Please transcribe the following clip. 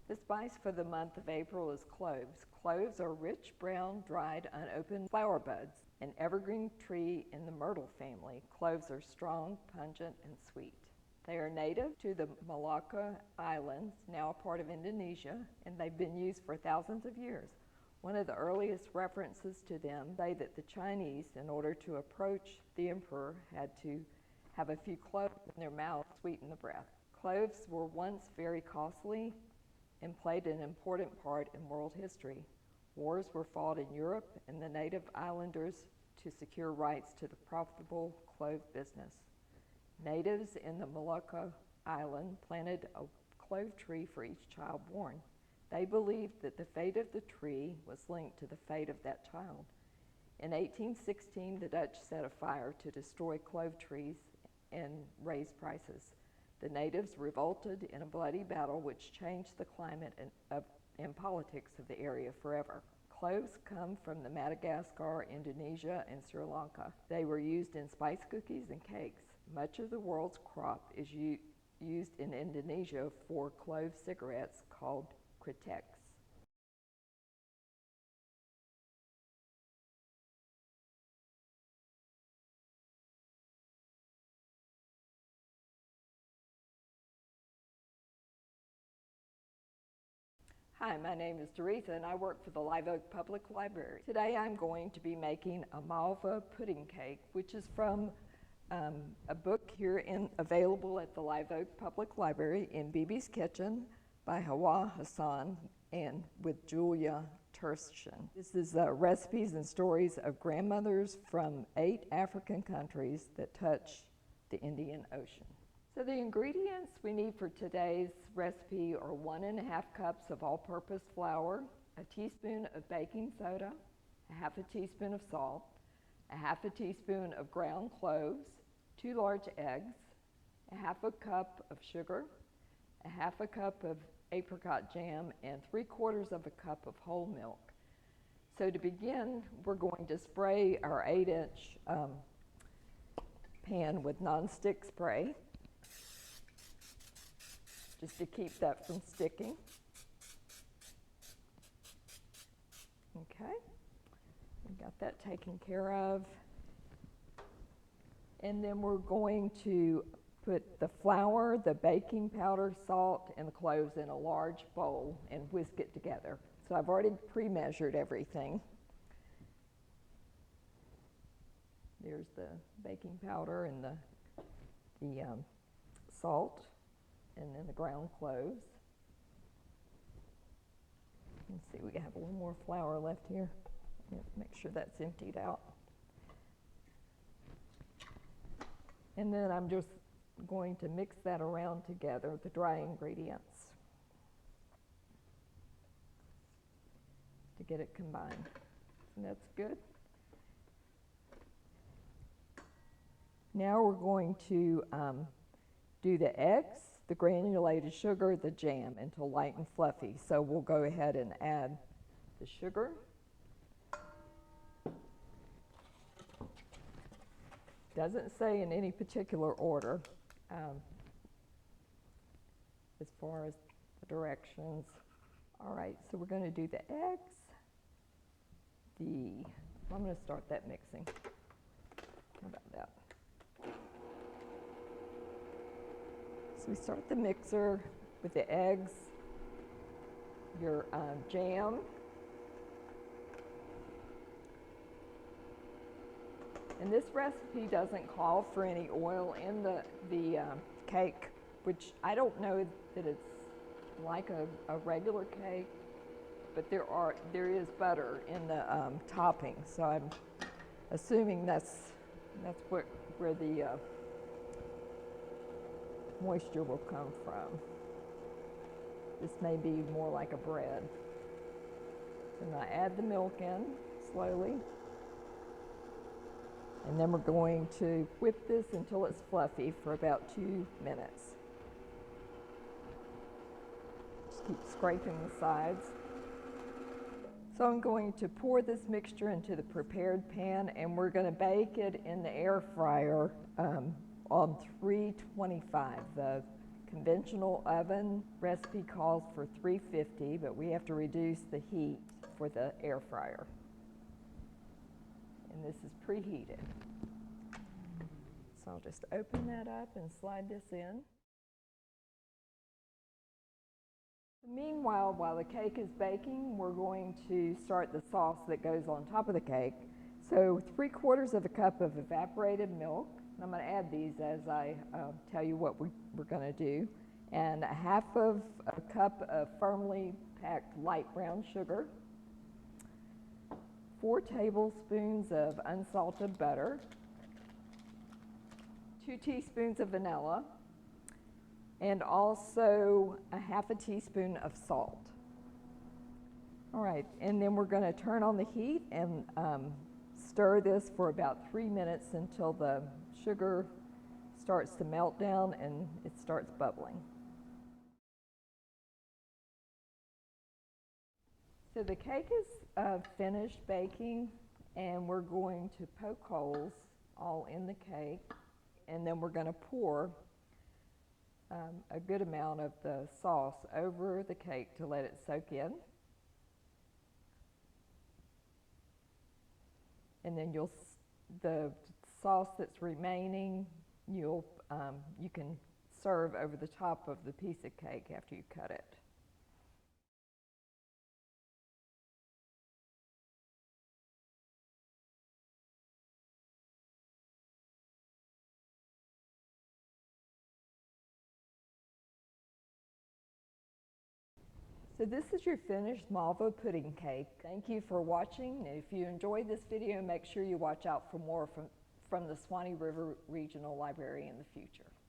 The spice for the month of April is cloves. Cloves are rich, brown, dried, unopened flower buds. An evergreen tree in the myrtle family, cloves are strong, pungent, and sweet. They are native to the Malacca Islands, now a part of Indonesia, and they've been used for thousands of years. One of the earliest references to them say that the Chinese, in order to approach the emperor, had to have a few cloves in their mouth to sweeten the breath. Cloves were once very costly and played an important part in world history. Wars were fought in Europe and the native islanders to secure rights to the profitable clove business. Natives in the Malacca Island planted a clove tree for each child born. They believed that the fate of the tree was linked to the fate of that child. In 1816, the Dutch set a fire to destroy clove trees and raise prices. The natives revolted in a bloody battle which changed the climate and politics of the area forever. Cloves come from the Madagascar, Indonesia, and Sri Lanka. They were used in spice cookies and cakes. Much of the world's crop is used in Indonesia for clove cigarettes called kritiks. Hi, my name is Teresa and I work for the Live Oak Public Library. Today I'm going to be making a Malva pudding cake, which is from a book here available at the Live Oak Public Library in Bibi's Kitchen by Hawa Hassan and with Julia Tershin. This is recipes and stories of grandmothers from 8 African countries that touch the Indian Ocean. So the ingredients we need for today's recipe are 1.5 cups of all-purpose flour, a teaspoon of baking soda, a half a teaspoon of salt, a half a teaspoon of ground cloves, 2 large eggs, a half a cup of sugar, a half a cup of apricot jam, and 3/4 of a cup of whole milk. So to begin, we're going to spray our 8-inch pan with nonstick spray, just to keep that from sticking. Okay, we got that taken care of. And then we're going to put the flour, the baking powder, salt, and the cloves in a large bowl and whisk it together. So I've already pre-measured everything. There's the baking powder and the salt, and then the ground cloves. Let's see, we have a little more flour left here. Make sure that's emptied out. And then I'm just going to mix that around together, the dry ingredients, to get it combined. And that's good. Now we're going to do the eggs, the granulated sugar, the jam until light and fluffy. So we'll go ahead and add the sugar. Doesn't say in any particular order as far as the directions. All right, so we're going to do the eggs. I'm going to start that mixing. How about that? So we start the mixer with the eggs, your jam, and this recipe doesn't call for any oil in the cake, which I don't know that it's like a regular cake, but there is butter in the topping, so I'm assuming that's where the moisture will come from. This may be more like a bread. And I add the milk in slowly. And then we're going to whip this until it's fluffy for about 2 minutes. Just keep scraping the sides. So I'm going to pour this mixture into the prepared pan, and we're going to bake it in the air fryer on 325, the Conventional oven recipe calls for 350, but we have to reduce the heat for the air fryer. And this is preheated. So I'll just open that up and slide this in. Meanwhile, while the cake is baking, we're going to start the sauce that goes on top of the cake. So 3/4 of a cup of evaporated milk. I'm going to add these as I tell you what we're going to do. And 1/2 cup of firmly packed light brown sugar. 4 tablespoons of unsalted butter. 2 teaspoons of vanilla. And also 1/2 teaspoon of salt. All right, and then we're going to turn on the heat and stir this for about 3 minutes until the sugar starts to melt down and it starts bubbling. So the cake is finished baking, and we're going to poke holes all in the cake, and then we're going to pour a good amount of the sauce over the cake to let it soak in. And then the sauce that's remaining, you can serve over the top of the piece of cake after you cut it. So this is your finished Malva pudding cake. Thank you for watching. If you enjoyed this video, make sure you watch out for more from the Swanee River Regional Library in the future.